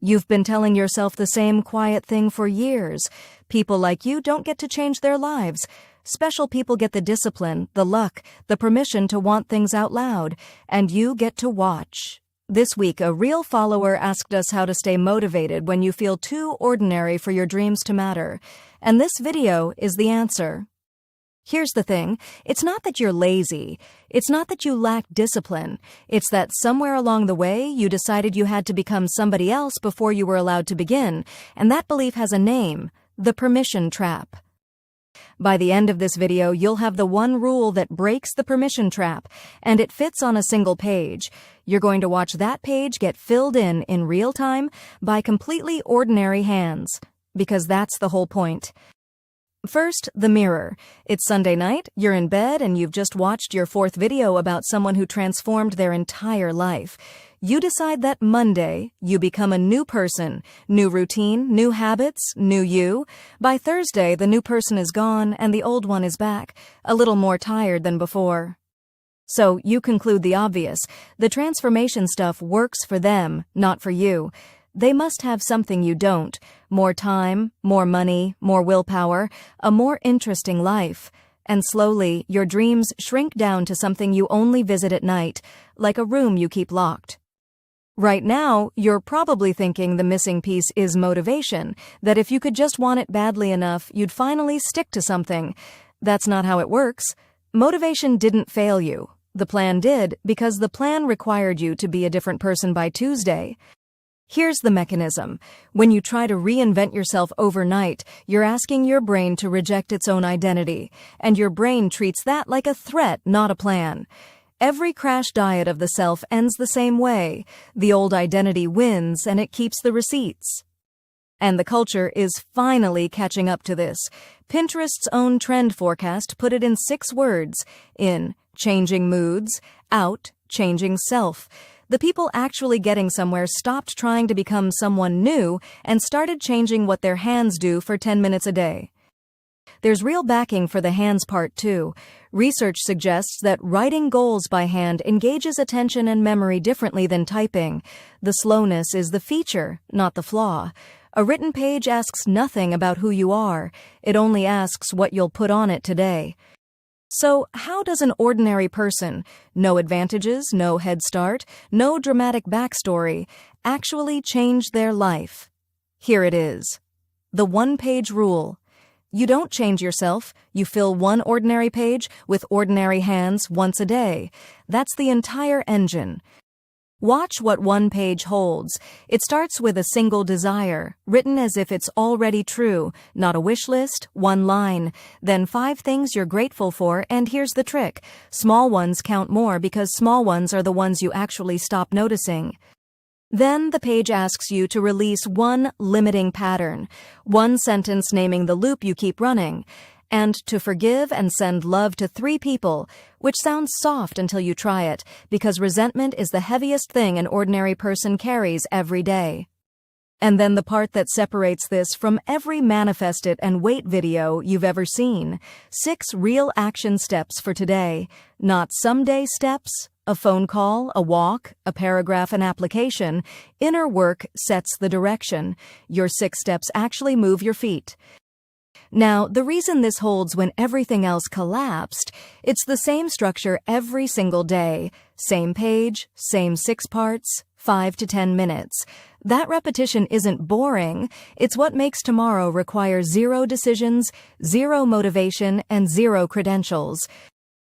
You've been telling yourself the same quiet thing for years. People like you don't get to change their lives. Special people get the discipline, the luck, the permission to want things out loud, and you get to watch. This week, a real follower asked us how to stay motivated when you feel too ordinary for your dreams to matter. And this video is the answer. Here's the thing, it's not that you're lazy, it's not that you lack discipline, it's that somewhere along the way you decided you had to become somebody else before you were allowed to begin, and that belief has a name, the permission trap. By the end of this video, you'll have the one rule that breaks the permission trap, and it fits on a single page. You're going to watch that page get filled in real time by completely ordinary hands, because that's the whole point. First, the mirror. It's Sunday night, you're in bed, and you've just watched your 4th video about someone who transformed their entire life. You decide that Monday, you become a new person, new routine, new habits, new you. By Thursday, the new person is gone and the old one is back, a little more tired than before. So you conclude the obvious. The transformation stuff works for them, not for you. They must have something you don't. More time, more money, more willpower, a more interesting life. And slowly, your dreams shrink down to something you only visit at night, like a room you keep locked. Right now, you're probably thinking the missing piece is motivation, that if you could just want it badly enough, you'd finally stick to something. That's not how it works. Motivation didn't fail you. The plan did, because the plan required you to be a different person by Tuesday. Here's the mechanism. When you try to reinvent yourself overnight, you're asking your brain to reject its own identity, and your brain treats that like a threat, not a plan. Every crash diet of the self ends the same way. The old identity wins, and it keeps the receipts. And the culture is finally catching up to this. Pinterest's own trend forecast put it in 6 words, in changing moods, out, changing self. The people actually getting somewhere stopped trying to become someone new and started changing what their hands do for 10 minutes a day. There's real backing for the hands part too. Research suggests that writing goals by hand engages attention and memory differently than typing. The slowness is the feature, not the flaw. A written page asks nothing about who you are. It only asks what you'll put on it today. So, how does an ordinary person, no advantages, no head start, no dramatic backstory, actually change their life? Here it is. The one-page rule. You don't change yourself, you fill one ordinary page with ordinary hands once a day. That's the entire engine. Watch what one page holds. It starts with a single desire, written as if it's already true, not a wish list, one line. Then 5 things you're grateful for, and here's the trick. Small ones count more because small ones are the ones you actually stop noticing. Then the page asks you to release one limiting pattern, one sentence naming the loop you keep running, and to forgive and send love to 3 people, which sounds soft until you try it, because resentment is the heaviest thing an ordinary person carries every day. And then the part that separates this from every manifest it and wait video you've ever seen. 6 real action steps for today, not someday steps, a phone call, a walk, a paragraph, an application. Inner work sets the direction. Your 6 steps actually move your feet. Now, the reason this holds when everything else collapsed, it's the same structure every single day. Same page, same 6 parts, 5 to 10 minutes. That repetition isn't boring. It's what makes tomorrow require 0 decisions, 0 motivation, and 0 credentials.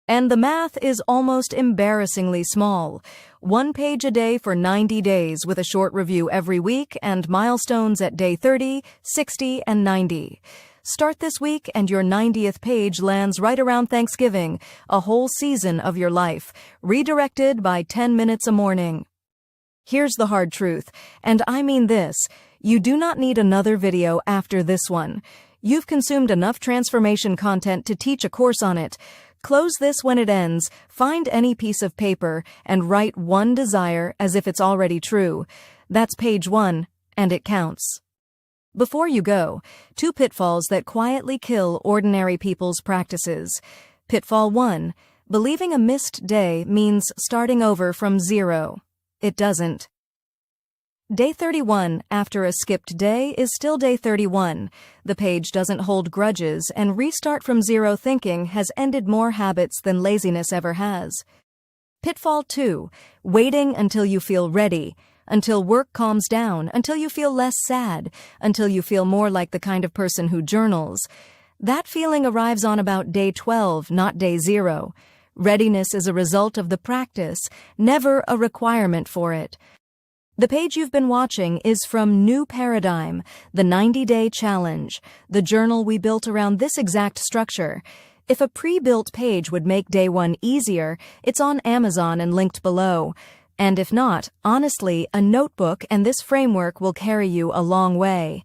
And the math is almost embarrassingly small. 1 page a day for 90 days with a short review every week and milestones at day 30, 60, and 90. Start this week and your 90th page lands right around Thanksgiving, a whole season of your life, redirected by 10 minutes a morning. Here's the hard truth, and I mean this, you do not need another video after this one. You've consumed enough transformation content to teach a course on it. Close this when it ends, find any piece of paper, and write one desire as if it's already true. That's page 1, and it counts. Before you go, 2 pitfalls that quietly kill ordinary people's practices. Pitfall 1. Believing a missed day means starting over from 0. It doesn't. Day 31, after a skipped day, is still day 31. The page doesn't hold grudges, and restart from zero thinking has ended more habits than laziness ever has. Pitfall 2, waiting until you feel ready, until work calms down, until you feel less sad, until you feel more like the kind of person who journals. That feeling arrives on about day 12, not day 0. Readiness is a result of the practice, never a requirement for it. The page you've been watching is from New Paradigm, the 90-Day Challenge, the journal we built around this exact structure. If a pre-built page would make day 1 easier, it's on Amazon and linked below. And if not, honestly, a notebook and this framework will carry you a long way.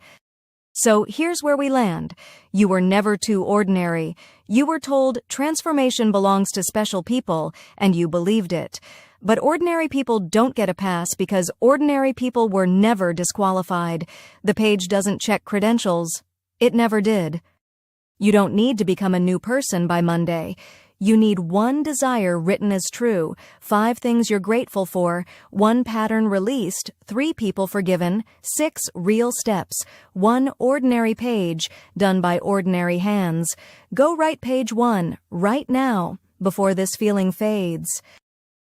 So here's where we land. You were never too ordinary. You were told transformation belongs to special people, and you believed it. But ordinary people don't get a pass because ordinary people were never disqualified. The page doesn't check credentials. It never did. You don't need to become a new person by Monday. You need 1 desire written as true, 5 things you're grateful for, 1 pattern released, 3 people forgiven, 6 real steps, 1 ordinary page done by ordinary hands. Go write page 1 right now before this feeling fades.